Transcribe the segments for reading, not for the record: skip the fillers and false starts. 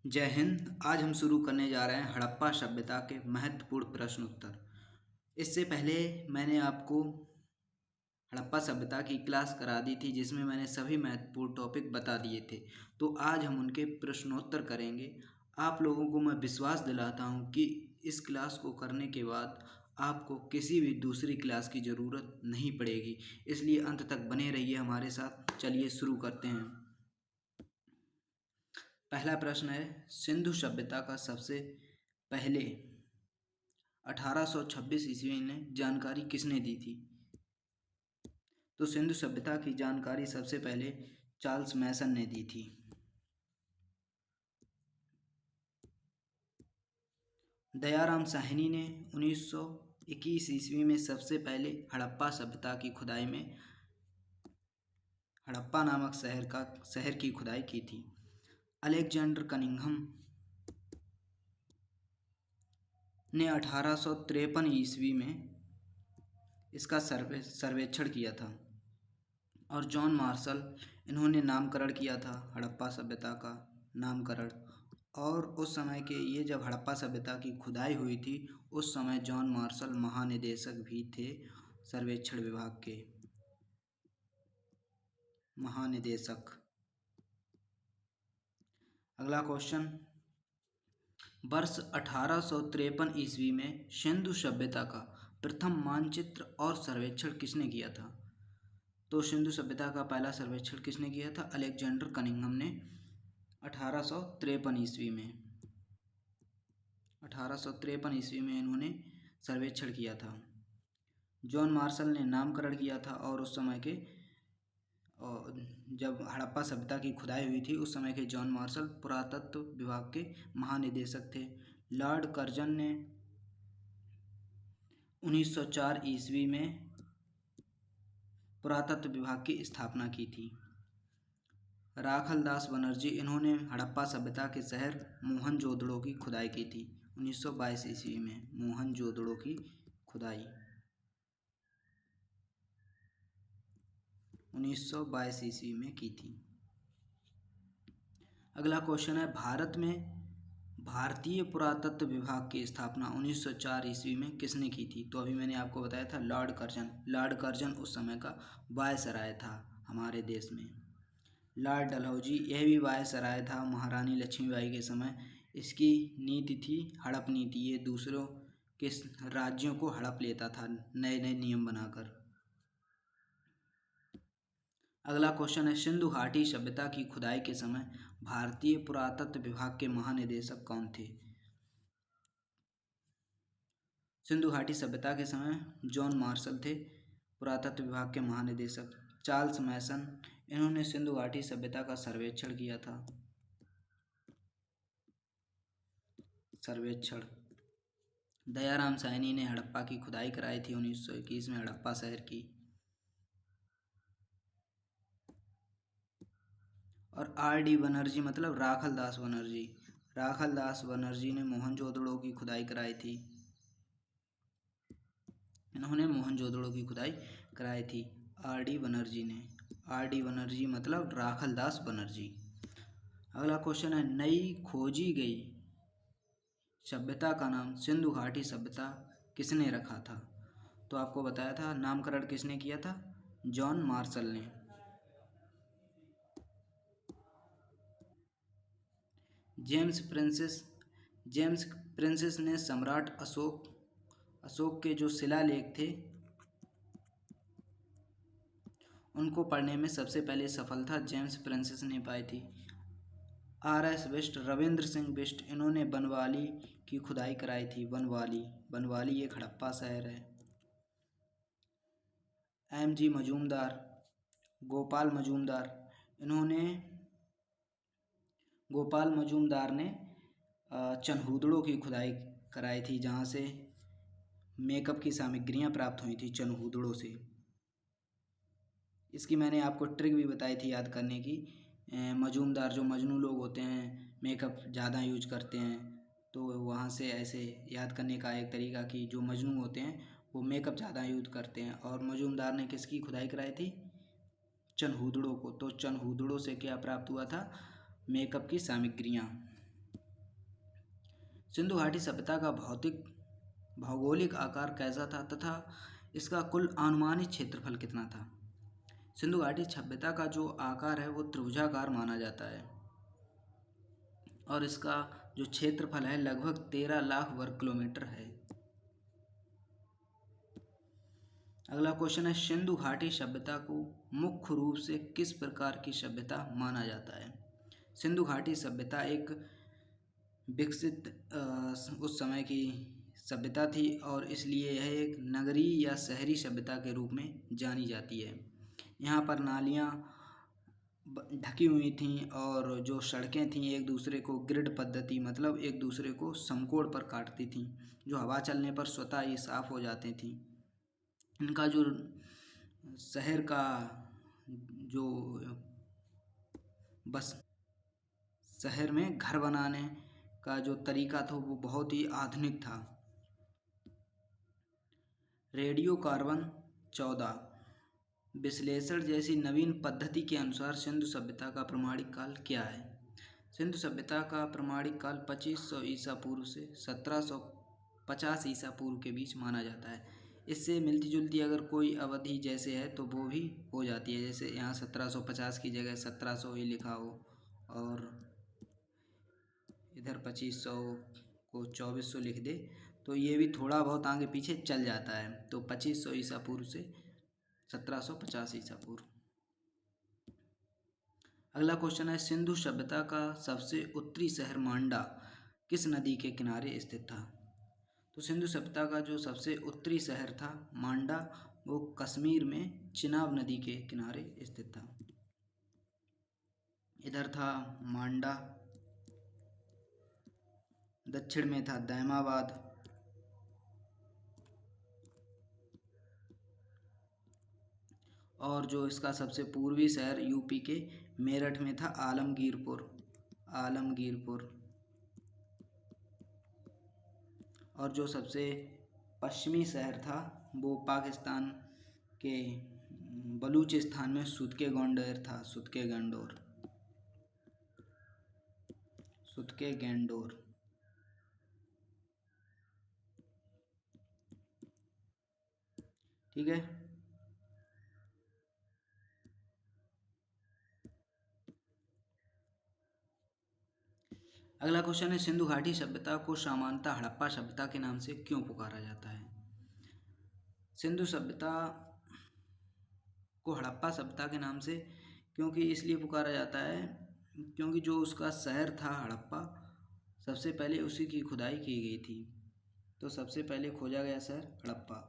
जय हिंद। आज हम शुरू करने जा रहे हैं हड़प्पा सभ्यता के महत्वपूर्ण प्रश्न उत्तर। इससे पहले मैंने आपको हड़प्पा सभ्यता की क्लास करा दी थी जिसमें मैंने सभी महत्वपूर्ण टॉपिक बता दिए थे। तो आज हम उनके प्रश्नोत्तर करेंगे। आप लोगों को मैं विश्वास दिलाता हूं कि इस क्लास को करने के बाद आपको किसी भी दूसरी क्लास की ज़रूरत नहीं पड़ेगी, इसलिए अंत तक बने रहिए हमारे साथ। चलिए शुरू करते हैं। पहला प्रश्न है, सिंधु सभ्यता का सबसे पहले 1826 ईस्वी में जानकारी किसने दी थी? तो सिंधु सभ्यता की जानकारी सबसे पहले चार्ल्स मैसन ने दी थी। दयाराम साहनी ने 1921 ईस्वी में सबसे पहले हड़प्पा सभ्यता की खुदाई में हड़प्पा नामक शहर की खुदाई की थी। अलेक्जेंडर कनिंघम ने 1853 ईस्वी में इसका सर्वेक्षण किया था। और जॉन मार्शल, इन्होंने नामकरण किया था हड़प्पा सभ्यता का नामकरण। और उस समय के ये जब हड़प्पा सभ्यता की खुदाई हुई थी उस समय जॉन मार्शल महानिदेशक भी थे, सर्वेक्षण विभाग के महानिदेशक। अगला क्वेश्चन, वर्ष 1853 ईस्वी में सिंधु सभ्यता का प्रथम मानचित्र और सर्वेक्षण किसने किया था? तो सिंधु सभ्यता का पहला सर्वेक्षण किसने किया था? अलेक्जेंडर कनिंघम ने 1853 ईस्वी में 1853 ईस्वी में इन्होंने सर्वेक्षण किया था। जॉन मार्शल ने नामकरण किया था और उस समय के जब हड़प्पा सभ्यता की खुदाई हुई थी उस समय के जॉन मार्शल पुरातत्व विभाग के महानिदेशक थे। लॉर्ड कर्जन ने 1904 ईस्वी में पुरातत्व विभाग की स्थापना की थी। राखल दास बनर्जी, इन्होंने हड़प्पा सभ्यता के शहर मोहनजोदड़ो की खुदाई की थी 1922 ईस्वी में। मोहनजोदड़ो की खुदाई 1922 ईस्वी में की थी। अगला क्वेश्चन है, भारत में भारतीय पुरातत्व विभाग की स्थापना 1904 ईस्वी में किसने की थी? तो अभी मैंने आपको बताया था लॉर्ड कर्जन। लॉर्ड कर्जन उस समय का वायसराय था हमारे देश में। लॉर्ड डलहौजी, यह भी वायसराय था महारानी लक्ष्मीबाई के समय। इसकी नीति थी हड़प नीति। ये दूसरों के राज्यों को हड़प लेता था नए नए नियम बनाकर। अगला क्वेश्चन है, सिंधु घाटी सभ्यता की खुदाई के समय भारतीय पुरातत्व विभाग के महानिदेशक कौन थे? सिंधु घाटी सभ्यता के समय जॉन मार्शल थे पुरातत्व विभाग के महानिदेशक। चार्ल्स मैसन, इन्होंने सिंधु घाटी सभ्यता का सर्वेक्षण किया था। सर्वेक्षण। दयाराम साहनी ने हड़प्पा की खुदाई कराई थी 1921 में हड़प्पा शहर की। और आर.डी. बनर्जी मतलब राखल दास बनर्जी। राखल दास बनर्जी ने मोहनजोदड़ो की खुदाई कराई थी। इन्होंने मोहनजोदड़ो की खुदाई कराई थी आर.डी. बनर्जी ने। आर.डी. बनर्जी मतलब राखल दास बनर्जी। अगला क्वेश्चन है, नई खोजी गई सभ्यता का नाम सिंधु घाटी सभ्यता किसने रखा था? तो आपको बताया था नामकरण किसने किया था? जॉन मार्शल ने। जेम्स प्रिंसेस ने सम्राट अशोक के जो शिलालेख थे उनको पढ़ने में सबसे पहले सफलता जेम्स प्रिंसेस ने पाई थी। आर.एस. बिष्ट, रविंद्र सिंह बिष्ट, इन्होंने बनवाली की खुदाई कराई थी। बनवाली एक हड़प्पा शहर है। एम.जी. मजूमदार, गोपाल मजूमदार ने चनहूदड़ो की खुदाई कराई थी जहाँ से मेकअप की सामग्रियाँ प्राप्त हुई थी चनहूदड़ो से। इसकी मैंने आपको ट्रिक भी बताई थी याद करने की। मजूमदार जो मजनू लोग होते हैं मेकअप ज़्यादा यूज करते हैं, तो वहाँ से ऐसे याद करने का एक तरीका कि जो मजनू होते हैं वो मेकअप ज़्यादा यूज करते हैं। और मजूमदार ने किसकी खुदाई कराई थी? चनहूदड़ो को। तो चनहूदड़ो से क्या प्राप्त हुआ था? मेकअप की सामग्रियाँ। सिंधु घाटी सभ्यता का भौगोलिक आकार कैसा था तथा इसका कुल अनुमानित क्षेत्रफल कितना था? सिंधु घाटी सभ्यता का जो आकार है वो त्रिभुजाकार माना जाता है और इसका जो क्षेत्रफल है लगभग 13 लाख वर्ग किलोमीटर है। अगला क्वेश्चन है, सिंधु घाटी सभ्यता को मुख्य रूप से किस प्रकार की सभ्यता माना जाता है? सिंधु घाटी सभ्यता एक विकसित उस समय की सभ्यता थी और इसलिए यह एक नगरीय या शहरी सभ्यता के रूप में जानी जाती है। यहाँ पर नालियाँ ढकी हुई थीं और जो सड़कें थीं एक दूसरे को ग्रिड पद्धति मतलब एक दूसरे को समकोण पर काटती थीं, जो हवा चलने पर स्वतः ही साफ हो जाती थीं। इनका जो शहर का जो बस शहर में घर बनाने का जो तरीका था वो बहुत ही आधुनिक था। रेडियो कार्बन 14 विश्लेषण जैसी नवीन पद्धति के अनुसार सिंधु सभ्यता का प्रमाणिक काल क्या है? सिंधु सभ्यता का प्रमाणिक काल 2500 ईसा पूर्व से 1750 ईसा पूर्व के बीच माना जाता है। इससे मिलती जुलती अगर कोई अवधि जैसे है तो वो भी हो जाती है, जैसे यहाँ 1750 की जगह 1700 ही लिखा हो और इधर 2500 को 2400 लिख दे तो ये भी थोड़ा बहुत आगे पीछे चल जाता है। तो 2500 ईसा पूर्व से 1750 ईसा पूर्व। अगला क्वेश्चन है, सिंधु सभ्यता का सबसे उत्तरी शहर मांडा किस नदी के किनारे स्थित था? तो सिंधु सभ्यता का जो सबसे उत्तरी शहर था मांडा वो कश्मीर में चिनाब नदी के किनारे स्थित था। इधर था मांडा, दक्षिण में था दैमाबाद और जो इसका सबसे पूर्वी शहर यूपी के मेरठ में था आलमगीरपुर और जो सबसे पश्चिमी शहर था वो पाकिस्तान के बलूचिस्तान में सुदके गंडोर। ठीक है। अगला क्वेश्चन है, सिंधु घाटी सभ्यता को सामान्यतः हड़प्पा सभ्यता के नाम से क्यों पुकारा जाता है? सिंधु सभ्यता को हड़प्पा सभ्यता के नाम से क्योंकि इसलिए पुकारा जाता है क्योंकि जो उसका शहर था हड़प्पा, सबसे पहले उसी की खुदाई की गई थी। तो सबसे पहले खोजा गया शहर हड़प्पा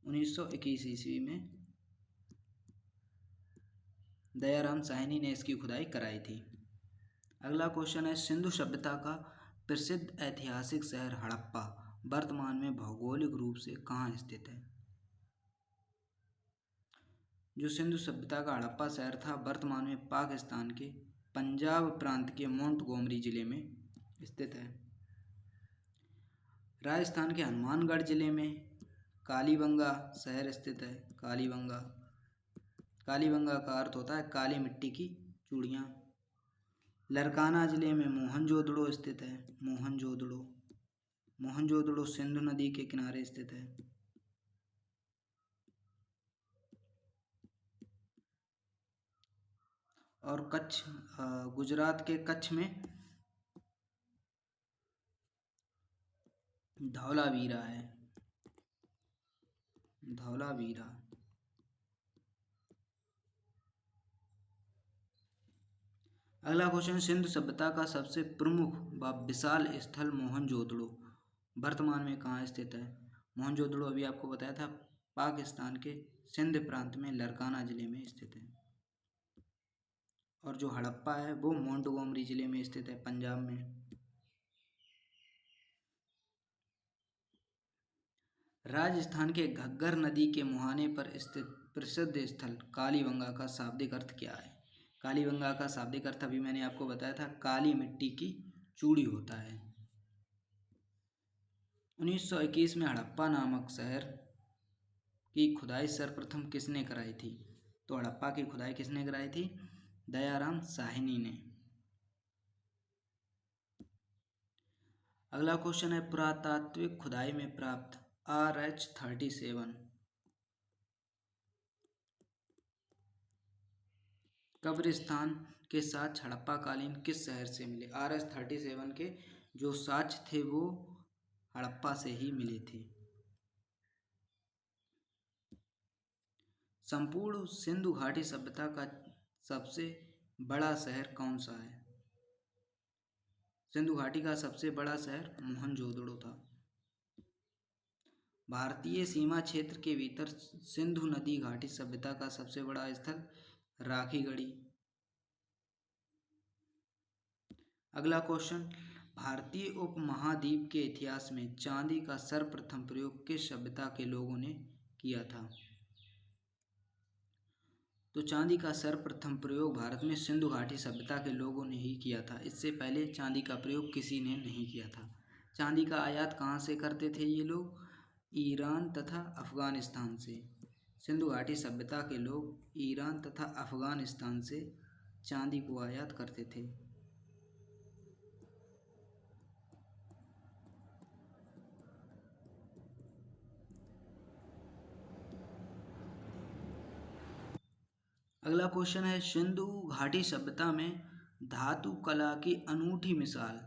1921 ईस्वी में दयाराम साहनी ने इसकी खुदाई कराई थी। अगला क्वेश्चन है, सिंधु सभ्यता का प्रसिद्ध ऐतिहासिक शहर हड़प्पा वर्तमान में भौगोलिक रूप से कहाँ स्थित है? जो सिंधु सभ्यता का हड़प्पा शहर था वर्तमान में पाकिस्तान के पंजाब प्रांत के मोंटगोमरी जिले में स्थित है। राजस्थान के हनुमानगढ़ जिले में कालीबंगा शहर स्थित है। कालीबंगा का अर्थ होता है काली मिट्टी की चूड़ियाँ। लरकाना जिले में मोहनजोदड़ो स्थित है। मोहनजोदड़ो सिंधु नदी के किनारे स्थित है। और कच्छ गुजरात के कच्छ में धौलावीरा है। अगला क्वेश्चन, सिंधु सभ्यता का सबसे प्रमुख व विशाल स्थल मोहनजोदड़ो वर्तमान में कहाँ स्थित है? मोहनजोदड़ो अभी आपको बताया था पाकिस्तान के सिंध प्रांत में लरकाना जिले में स्थित है। और जो हड़प्पा है वो मोंटगोमरी जिले में स्थित है, पंजाब में। राजस्थान के घग्गर नदी के मुहाने पर स्थित प्रसिद्ध स्थल कालीबंगा का शाब्दिक अर्थ क्या है? कालीबंगा का शाब्दिक अर्थ अभी मैंने आपको बताया था काली मिट्टी की चूड़ी होता है। 1921 में हड़प्पा नामक शहर की खुदाई सर्वप्रथम किसने कराई थी? तो हड़प्पा की खुदाई किसने कराई थी? दयाराम साहनी ने। अगला क्वेश्चन है पुरातात्विक खुदाई में प्राप्त RH-37 कब्रिस्तान के साथ हड़प्पा कालीन किस शहर से मिले? RH-37 के जो साक्ष्य थे वो हड़प्पा से ही मिले थे। संपूर्ण सिंधु घाटी सभ्यता का सबसे बड़ा शहर कौन सा है? सिंधु घाटी का सबसे बड़ा शहर मोहनजोदड़ो था। भारतीय सीमा क्षेत्र के भीतर सिंधु नदी घाटी सभ्यता का सबसे बड़ा स्थल राखीगढ़ी। अगला क्वेश्चन, भारतीय उपमहाद्वीप के इतिहास में चांदी का सर्वप्रथम प्रयोग किस सभ्यता के लोगों ने किया था? तो चांदी का सर्वप्रथम प्रयोग भारत में सिंधु घाटी सभ्यता के लोगों ने ही किया था। इससे पहले चांदी का प्रयोग किसी ने नहीं किया था। चांदी का आयात कहाँ से करते थे ये लोग? ईरान तथा अफगानिस्तान से। सिंधु घाटी सभ्यता के लोग ईरान तथा अफगानिस्तान से चांदी को आयात करते थे। अगला क्वेश्चन है सिंधु घाटी सभ्यता में धातु कला की अनूठी मिसाल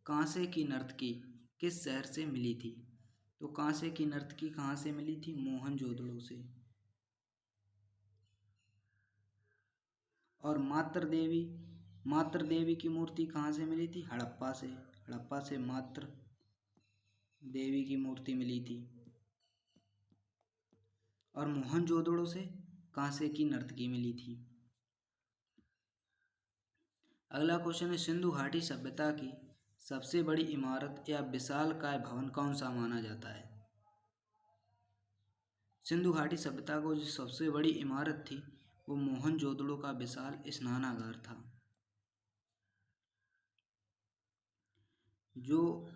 कांसे की नर्तकी किस शहर से मिली थी? तो कांसे की नर्तकी कहाँ से मिली थी? मोहनजोदड़ो से। और मात्र देवी की मूर्ति कहाँ से मिली थी? हड़प्पा से। हड़प्पा से मात्र देवी की मूर्ति मिली थी। और मोहनजोदड़ो से कांसे की नर्तकी मिली थी। अगला क्वेश्चन है सिंधु घाटी सभ्यता की सबसे बड़ी इमारत या विशालकाय भवन कौन सा माना जाता है? सिंधु घाटी सभ्यता को जो सबसे बड़ी इमारत थी वो मोहनजोदड़ो का विशाल स्नानागार था, जो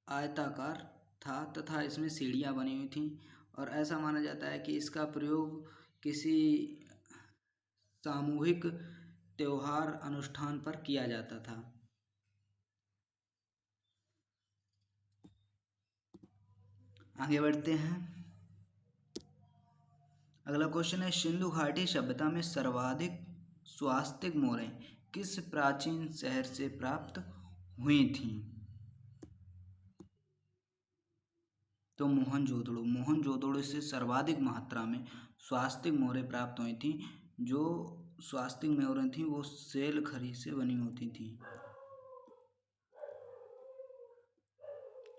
आयताकार था तथा इसमें सीढ़ियाँ बनी हुई थीं। और ऐसा माना जाता है कि इसका प्रयोग किसी सामूहिक त्योहार अनुष्ठान पर किया जाता था। आगे बढ़ते हैं। अगला क्वेश्चन है सिंधु घाटी सभ्यता में सर्वाधिक स्वास्तिक मोहरें किस प्राचीन शहर से प्राप्त हुई थीं? तो मोहनजोदड़ो से सर्वाधिक मात्रा में स्वास्तिक मोहरें प्राप्त हुई थीं। जो स्वास्तिक मोहरें थीं वो सेल खड़ी से बनी होती थीं।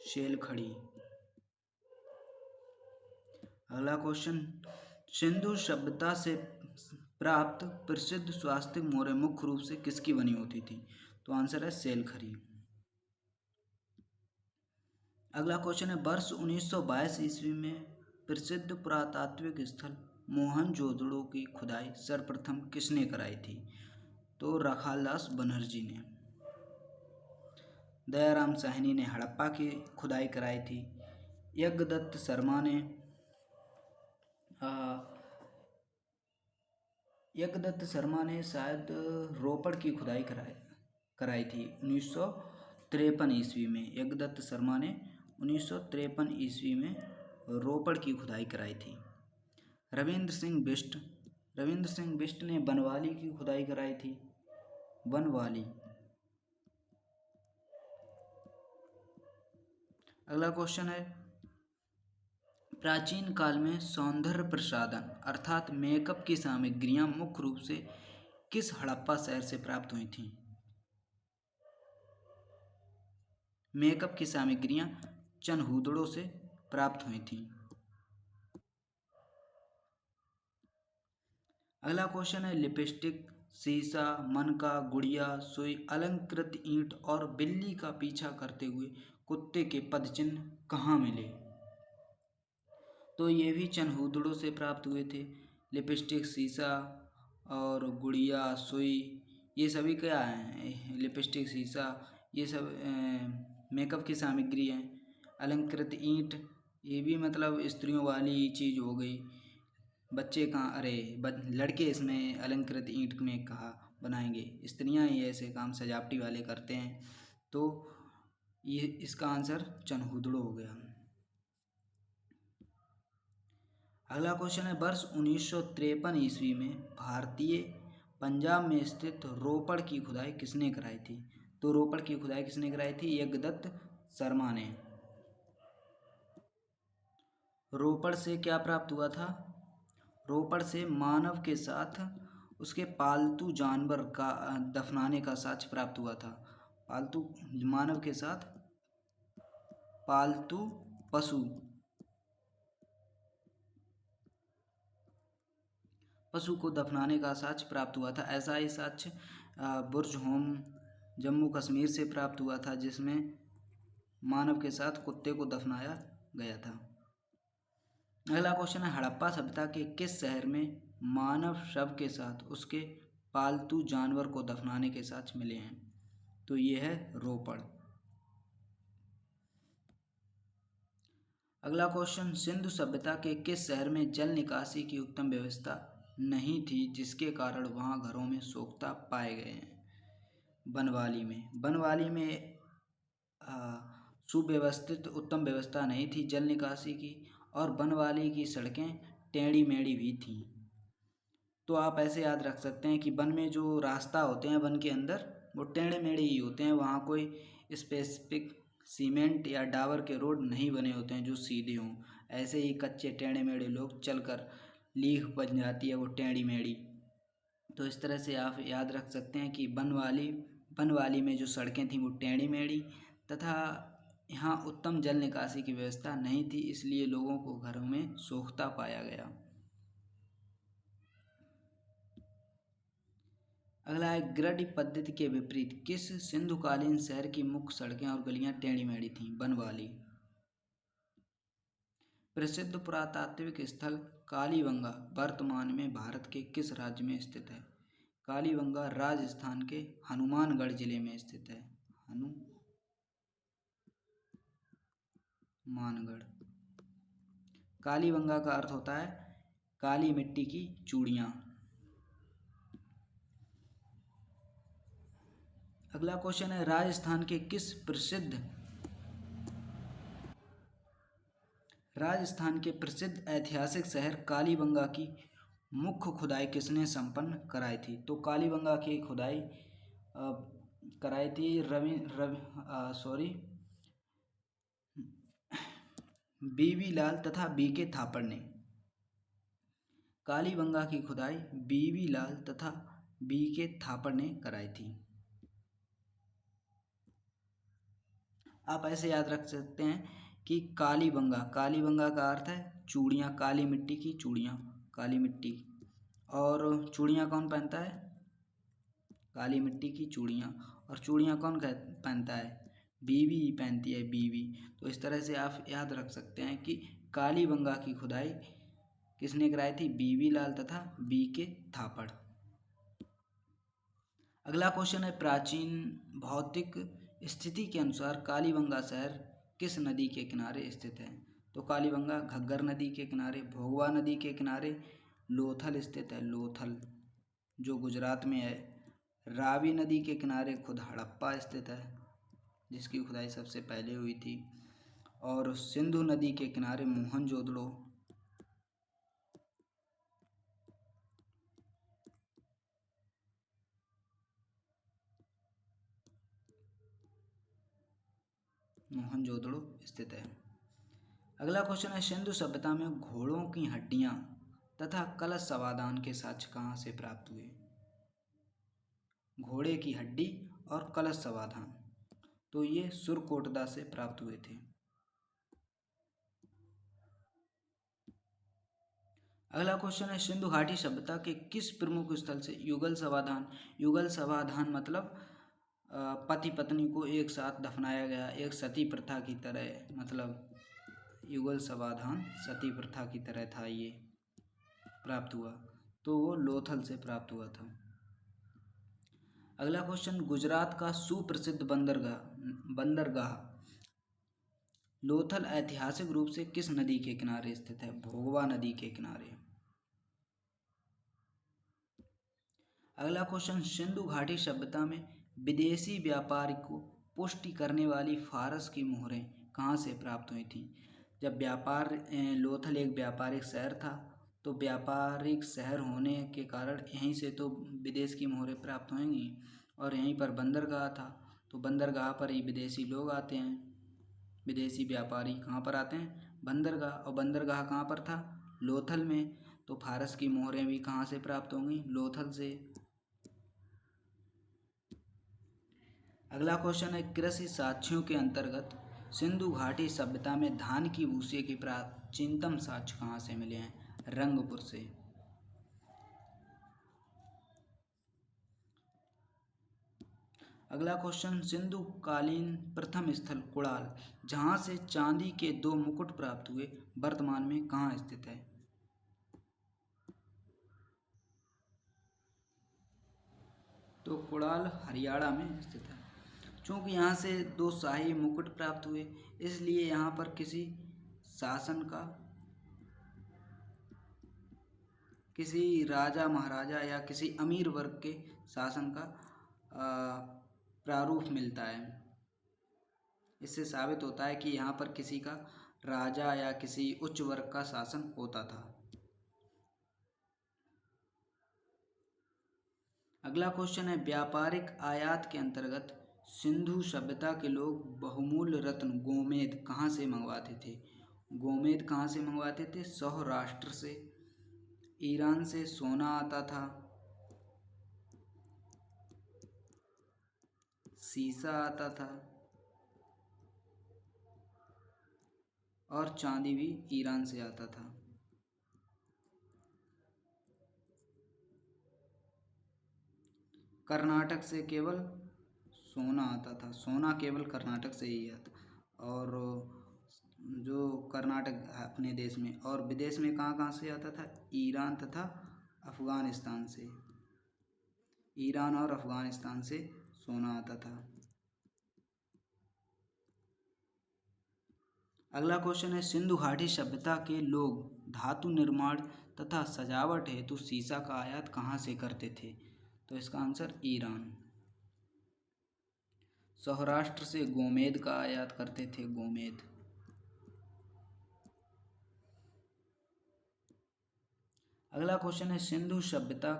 सेल खड़ी। अगला क्वेश्चन सिंधु सभ्यता से प्राप्त प्रसिद्ध स्वास्तिक मोहरें मुख्य रूप से किसकी बनी होती थी? तो आंसर है सेल खड़ी। अगला क्वेश्चन है वर्ष 1922 ईस्वी में प्रसिद्ध पुरातात्विक स्थल मोहनजोदड़ो की खुदाई सर्वप्रथम किसने कराई थी? तो रखालदास बनर्जी ने। दयाराम साहनी ने हड़प्पा की खुदाई कराई थी। यज्ञदत्त शर्मा ने शायद रोपड़ की खुदाई कराई थी 1953 ईस्वी में। यज्ञदत्त शर्मा ने 1953 ईस्वी में रोपड़ की खुदाई कराई थी। रविंद्र सिंह बिष्ट ने बनवाली की खुदाई कराई थी। बनवाली। अगला क्वेश्चन है प्राचीन काल में सौंदर्य प्रसाधन अर्थात मेकअप की सामग्रियां मुख्य रूप से किस हड़प्पा शहर से प्राप्त हुई थीं? मेकअप की सामग्रियां चनहूदड़ो से प्राप्त हुई थीं। अगला क्वेश्चन है लिपस्टिक, शीशा, मनका, गुड़िया, सुई, अलंकृत ईंट और बिल्ली का पीछा करते हुए कुत्ते के पदचिन्ह कहाँ मिले? तो ये भी चनहूदड़ो से प्राप्त हुए थे। लिपस्टिक, शीशा और गुड़िया, सुई ये सभी क्या हैं? लिपस्टिक, शीशा ये सब मेकअप की सामग्री हैं। अलंकृत ईंट ये भी मतलब स्त्रियों वाली चीज़ हो गई। बच्चे कहाँ लड़के इसमें अलंकृत ईंट में कहाँ बनाएंगे? स्त्रियां ही ऐसे काम सजावटी वाले करते हैं। तो ये इसका आंसर चनहुदड़ो हो गया। अगला क्वेश्चन है, वर्ष 1953 ईस्वी में भारतीय पंजाब में स्थित रोपड़ की खुदाई किसने कराई थी? तो रोपड़ की खुदाई किसने कराई थी? यज्ञदत्त शर्मा ने। रोपड़ से क्या प्राप्त हुआ था? रोपड़ से मानव के साथ उसके पालतू जानवर का दफनाने का साक्ष्य प्राप्त हुआ था। पालतू मानव के साथ पालतू पशु को दफनाने का साक्ष्य प्राप्त हुआ था। ऐसा ही साक्ष्य बुर्ज होम जम्मू कश्मीर से प्राप्त हुआ था, जिसमें मानव के साथ कुत्ते को दफनाया गया था। अगला क्वेश्चन है, हड़प्पा सभ्यता के किस शहर में मानव शव के साथ उसके पालतू जानवर को दफनाने के साक्ष्य मिले हैं? तो ये है रोपड़। अगला क्वेश्चन, सिंधु सभ्यता के किस शहर में जल निकासी की उत्तम व्यवस्था नहीं थी, जिसके कारण वहां घरों में सोख्ता पाए गए हैं? बनवाली में। बनवाली में सुव्यवस्थित उत्तम व्यवस्था नहीं थी जल निकासी की, और बनवाली की सड़कें टेढ़ी मेढ़ी भी थीं। तो आप ऐसे याद रख सकते हैं कि वन में जो रास्ता होते हैं वन के अंदर, वो टेढ़े मेढ़े ही होते हैं। वहाँ कोई स्पेसिफिक सीमेंट या डाबर के रोड नहीं बने होते हैं जो सीधे हों। ऐसे ही कच्चे टेढ़े मेढ़े लोग चलकर लीक बन जाती है वो टेढ़ी मेढ़ी। तो इस तरह से आप याद रख सकते हैं कि बनवाली में जो सड़कें थीं वो टेढ़ी मेढ़ी, तथा यहाँ उत्तम जल निकासी की व्यवस्था नहीं थी, इसलिए लोगों को घरों में सोख्ता पाया गया। अगला है, ग्रड पद्धति के विपरीत किस सिंधुकालीन शहर की मुख्य सड़कें और गलियां टेढ़ी मेढ़ी थीं? बनवाली। प्रसिद्ध पुरातात्विक स्थल कालीबंगा वर्तमान में भारत के किस राज्य में स्थित है? कालीबंगा राजस्थान के हनुमानगढ़ जिले में स्थित है। हनुमानगढ़। कालीबंगा का अर्थ होता है काली मिट्टी की चूड़ियाँ। अगला क्वेश्चन है, राजस्थान के प्रसिद्ध ऐतिहासिक शहर कालीबंगा की मुख्य खुदाई किसने संपन्न कराई थी? तो कालीबंगा की खुदाई कराई थी बीवी लाल तथा बीके थापड़ ने। कालीबंगा की खुदाई बीवी लाल तथा बीके थापड़ ने कराई थी। आप ऐसे याद रख सकते हैं कि कालीबंगा का अर्थ है चूड़ियाँ, काली मिट्टी की चूड़ियाँ, काली मिट्टी। और चूड़ियाँ कौन पहनता है? काली मिट्टी की चूड़ियाँ। और चूड़ियाँ कौन पहनता है? बीवी पहनती है, बीवी। तो इस तरह से आप याद रख सकते हैं कि कालीबंगा की खुदाई किसने कराई थी? बीवी लाल तथा बीके थापड़। अगला क्वेश्चन है, प्राचीन भौतिक स्थिति के अनुसार कालीबंगा शहर किस नदी के किनारे स्थित है? तो कालीबंगा घग्गर नदी के किनारे, भोगवा नदी के किनारे, लोथल स्थित है, लोथल जो गुजरात में है। रावी नदी के किनारे खुद हड़प्पा स्थित है, जिसकी खुदाई सबसे पहले हुई थी। और सिंधु नदी के किनारे मोहनजोदड़ो। स्थित है। अगला क्वेश्चन है, सिंधु सभ्यता में घोड़ों की हड्डियां तथा कलश समाधान के साक्ष्य कहाँ से प्राप्त हुए? घोड़े की हड्डी और कलश समाधान, तो ये सुरकोटदा से प्राप्त हुए थे। अगला क्वेश्चन है, सिंधु घाटी सभ्यता के किस प्रमुख स्थल से युगल समाधान मतलब पति पत्नी को एक साथ दफनाया गया, एक सती प्रथा की तरह, मतलब युगल समाधान सती प्रथा की तरह था, ये प्राप्त हुआ। तो वो लोथल से प्राप्त हुआ था। अगला क्वेश्चन, गुजरात का सुप्रसिद्ध बंदरगाह लोथल ऐतिहासिक रूप से किस नदी के किनारे स्थित है? भोगवा नदी के किनारे। अगला क्वेश्चन, सिंधु घाटी सभ्यता में विदेशी व्यापारी को पुष्टि करने वाली फारस की मोहरें कहाँ से प्राप्त हुई थीं? जब लोथल एक व्यापारिक शहर था, तो व्यापारिक शहर होने के कारण यहीं से तो विदेश की मोहरें प्राप्त होंगी, और यहीं पर बंदरगाह था, तो बंदरगाह पर ही विदेशी लोग आते हैं। विदेशी व्यापारी कहाँ पर आते हैं? बंदरगाह। और बंदरगाह कहाँ पर था? लोथल में। तो फारस की मोहरें भी कहाँ से प्राप्त होंगी? लोथल से। अगला क्वेश्चन है, कृषि साक्ष्यों के अंतर्गत सिंधु घाटी सभ्यता में धान की भूसी के प्राचीनतम साक्ष्य कहाँ से मिले हैं? रंगपुर से। अगला क्वेश्चन, सिंधु कालीन प्रथम स्थल कुड़ाल, जहाँ से चांदी के 2 मुकुट प्राप्त हुए, वर्तमान में कहाँ स्थित है? तो कुड़ाल हरियाणा में स्थित है। चूँकि यहाँ से 2 शाही मुकुट प्राप्त हुए, इसलिए यहाँ पर किसी शासन का, किसी राजा महाराजा या किसी अमीर वर्ग के शासन का प्रारूप मिलता है। इससे साबित होता है कि यहाँ पर किसी का राजा या किसी उच्च वर्ग का शासन होता था। अगला क्वेश्चन है, व्यापारिक आयात के अंतर्गत सिंधु सभ्यता के लोग बहुमूल्य रत्न गोमेद कहाँ से मंगवाते थे? गोमेद कहाँ से मंगवाते थे? सौराष्ट्र से। ईरान से सोना आता था, सीसा आता था, और चांदी भी ईरान से आता था। कर्नाटक से केवल सोना आता था, सोना केवल कर्नाटक से ही आता। और जो कर्नाटक अपने देश में, और विदेश में कहाँ कहाँ से आता था? ईरान तथा अफगानिस्तान से। ईरान और अफगानिस्तान से सोना आता था। अगला क्वेश्चन है, सिंधु घाटी सभ्यता के लोग धातु निर्माण तथा सजावट हेतु सीसा का आयात कहाँ से करते थे? तो इसका आंसर ईरान। सौराष्ट्र से गोमेद का आयात करते थे, गोमेद। अगला क्वेश्चन है, सिंधु सभ्यता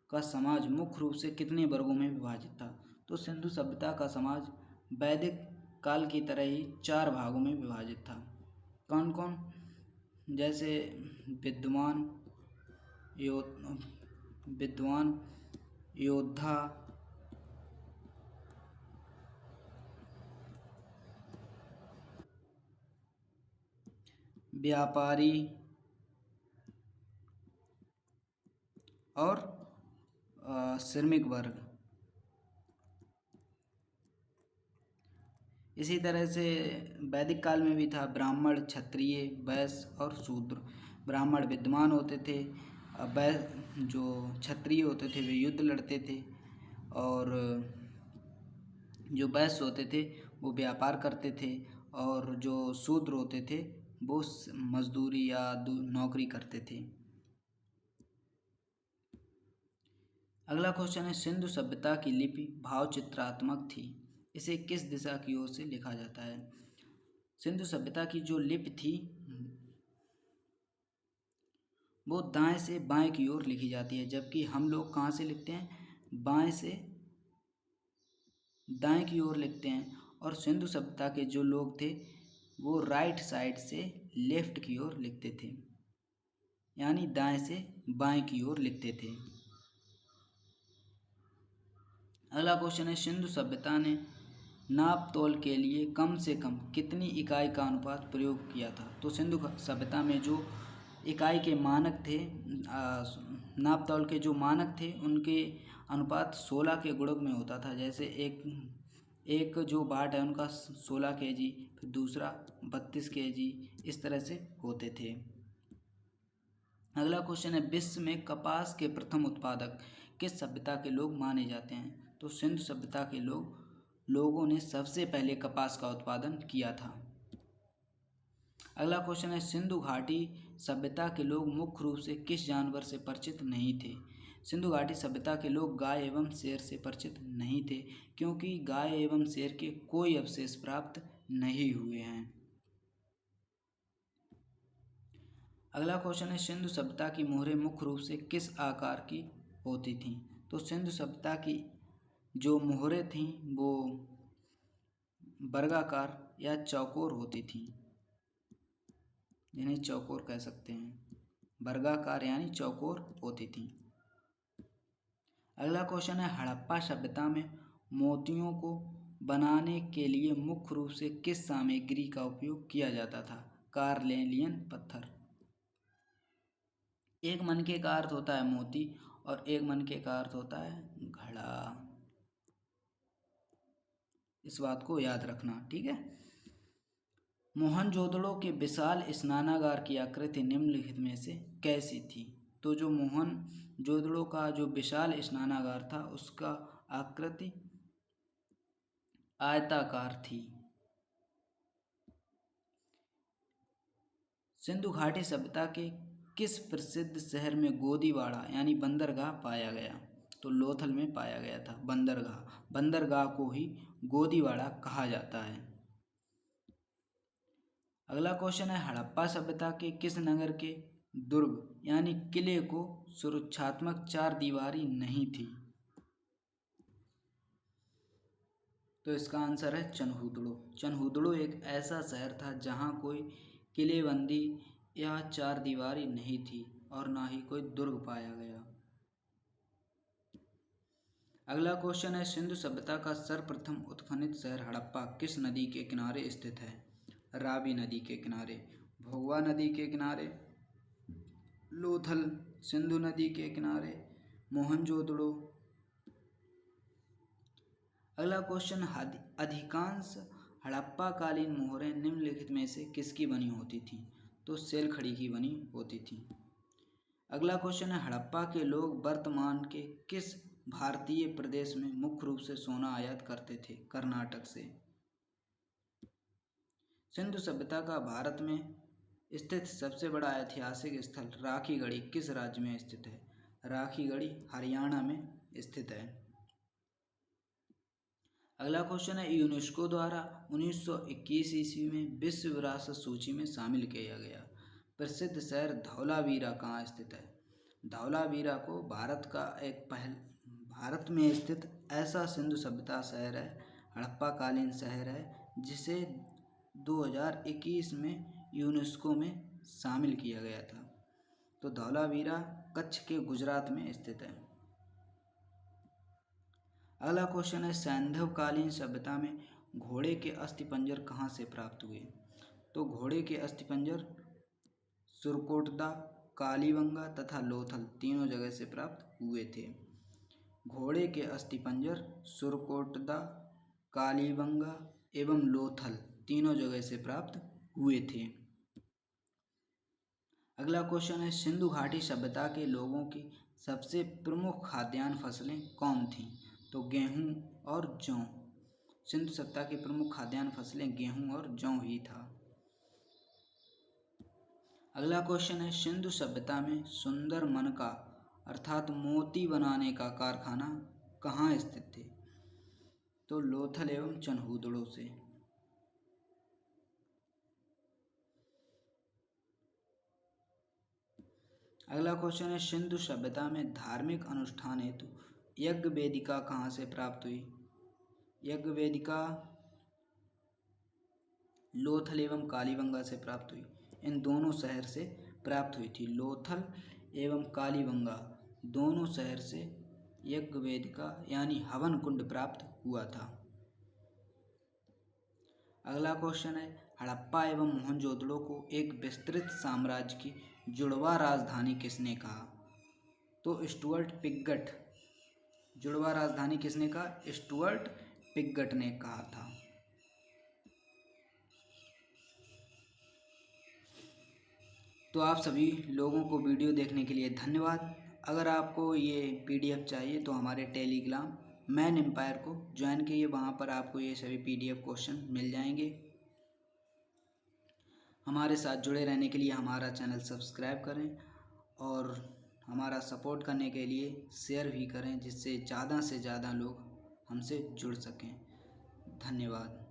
का समाज मुख्य रूप से कितने वर्गों में विभाजित था? तो सिंधु सभ्यता का समाज वैदिक काल की तरह ही 4 भागों में विभाजित था। कौन कौन? जैसे विद्वान, योद्धा, व्यापारी और श्रमिक वर्ग। इसी तरह से वैदिक काल में भी था ब्राह्मण, क्षत्रिय, वैश्य और शूद्र। ब्राह्मण विद्वान होते थे, जो क्षत्रिय होते थे वे युद्ध लड़ते थे, और जो वैश्य होते थे वो व्यापार करते थे, और जो शूद्र होते थे वो मजदूरी या नौकरी करते थे। अगला क्वेश्चन है, सिंधु सभ्यता की लिपि भावचित्रात्मक थी, इसे किस दिशा की ओर से लिखा जाता है? सिंधु सभ्यता की जो लिपि थी वो दाएं से बाएं की ओर लिखी जाती है, जबकि हम लोग कहाँ से लिखते हैं? बाएं से दाएं की ओर लिखते हैं। और सिंधु सभ्यता के जो लोग थे वो राइट साइड से लेफ्ट की ओर लिखते थे, यानी दाएं से बाएं की ओर लिखते थे। अगला क्वेश्चन है, सिंधु सभ्यता ने नाप तोल के लिए कम से कम कितनी इकाई का अनुपात प्रयोग किया था? तो सिंधु सभ्यता में जो इकाई के मानक थे, नाप तोल के जो मानक थे उनके अनुपात 16 के गुणक में होता था। जैसे एक जो बाट है उनका 16 kg, फिर दूसरा 32 kg, इस तरह से होते थे। अगला क्वेश्चन है, विश्व में कपास के प्रथम उत्पादक किस सभ्यता के लोग माने जाते हैं? तो सिंधु सभ्यता के लोगों ने सबसे पहले कपास का उत्पादन किया था। अगला क्वेश्चन है, सिंधु घाटी सभ्यता के लोग मुख्य रूप से किस जानवर से परिचित नहीं थे? सिंधु घाटी सभ्यता के लोग गाय एवं शेर से परिचित नहीं थे, क्योंकि गाय एवं शेर के कोई अवशेष प्राप्त नहीं हुए हैं। अगला क्वेश्चन है, सिंधु सभ्यता की मोहरें मुख्य रूप से किस आकार की होती थीं? तो सिंधु सभ्यता की जो मोहरें थीं वो वर्गाकार या चौकोर होती थीं, जिन्हें चौकोर कह सकते हैं। वर्गाकार यानी चौकोर होती थीं। अगला क्वेश्चन है, हड़प्पा सभ्यता में मोतियों को बनाने के लिए मुख्य रूप से किस सामग्री का उपयोग किया जाता था? कार्नेलियन पत्थर। एक मनके का अर्थ होता है मोती और एक मनके का अर्थ होता है घड़ा। इस बात को याद रखना, ठीक है। मोहनजोदड़ो के विशाल स्नानागार की आकृति निम्नलिखित में से कैसी थी? तो जो मोहनजोदड़ो का जो विशाल स्नानागार था उसका आकृति आयताकार थी। सिंधु घाटी सभ्यता के किस प्रसिद्ध शहर में गोदीवाड़ा यानी बंदरगाह पाया गया? तो लोथल में पाया गया था बंदरगाह। बंदरगाह को ही गोदीवाड़ा कहा जाता है। अगला क्वेश्चन है, हड़प्पा सभ्यता के किस नगर के दुर्ग यानी किले को सुरक्षात्मक चार दीवारी नहीं थी? तो इसका आंसर है चनहूदड़ो। चनहूदड़ो एक ऐसा शहर था जहां कोई किलेबंदी या चार दीवारी नहीं थी और ना ही कोई दुर्ग पाया गया। अगला क्वेश्चन है, सिंधु सभ्यता का सर्वप्रथम उत्खनित शहर हड़प्पा किस नदी के किनारे स्थित है? रावी नदी के किनारे, भोगवा नदी के किनारे, लोथल सिंधु नदी के किनारे, मोहनजोदड़ो। अगला क्वेश्चन, अधिकांश हड़प्पा कालीन मोहरें निम्नलिखित में से किसकी बनी होती थीं? तो सेलखड़ी की बनी होती थी। अगला क्वेश्चन है, हड़प्पा के लोग वर्तमान के किस भारतीय प्रदेश में मुख्य रूप से सोना आयात करते थे? कर्नाटक से। सिंधु सभ्यता का भारत में स्थित सबसे बड़ा ऐतिहासिक स्थल राखीगढ़ी किस राज्य में स्थित है? राखीगढ़ी हरियाणा में स्थित है। अगला क्वेश्चन है, यूनेस्को द्वारा 1921 ईस्वी में विश्व विरासत सूची में शामिल किया गया प्रसिद्ध शहर धौलावीरा कहाँ स्थित है? धौलावीरा को भारत में स्थित ऐसा सिंधु सभ्यता शहर है, हड़प्पा कालीन शहर है, जिसे 2021 में यूनेस्को में शामिल किया गया था। तो धौलावीरा कच्छ के गुजरात में स्थित है। अगला क्वेश्चन है, सैंधव कालीन सभ्यता में घोड़े के अस्थिपंजर कहाँ से प्राप्त हुए? तो घोड़े के अस्थिपंजर सुरकोटदा, कालीबंगा तथा लोथल तीनों जगह से प्राप्त हुए थे। घोड़े के अस्थिपंजर सुरकोटदा, कालीबंगा एवं लोथल तीनों जगह से प्राप्त हुए थे। अगला क्वेश्चन है, सिंधु घाटी सभ्यता के लोगों की सबसे प्रमुख खाद्यान्न फसलें कौन थीं? तो गेहूं और जौ। सिंधु सभ्यता की प्रमुख खाद्यान्न फसलें गेहूं और जौ ही था। अगला क्वेश्चन है, सिंधु सभ्यता में सुंदर मनका अर्थात मोती बनाने का कारखाना कहाँ स्थित थे? तो लोथल एवं चनहूदड़ो से। अगला क्वेश्चन है, सिंधु सभ्यता में धार्मिक अनुष्ठान हेतु यज्ञ वेदिका कहाँ से प्राप्त हुई? यज्ञ वेदिका लोथल एवं कालीबंगा से प्राप्त हुई। इन दोनों शहर से प्राप्त हुई थी। लोथल एवं कालीबंगा दोनों शहर से यज्ञ वेदिका यानी हवन कुंड प्राप्त हुआ था। अगला क्वेश्चन है, हड़प्पा एवं मोहनजोदड़ो को एक विस्तृत साम्राज्य की जुड़वा राजधानी किसने कहा? तो स्टुअर्ट पिगट। जुड़वा राजधानी किसने कहा? स्टुअर्ट पिगट ने कहा था। तो आप सभी लोगों को वीडियो देखने के लिए धन्यवाद। अगर आपको ये PDF चाहिए तो हमारे टेलीग्राम मैन एम्पायर को ज्वाइन कीजिए, वहाँ पर आपको ये सभी PDF क्वेश्चन मिल जाएंगे। हमारे साथ जुड़े रहने के लिए हमारा चैनल सब्सक्राइब करें और हमारा सपोर्ट करने के लिए शेयर भी करें, जिससे ज़्यादा से ज़्यादा लोग हमसे जुड़ सकें। धन्यवाद।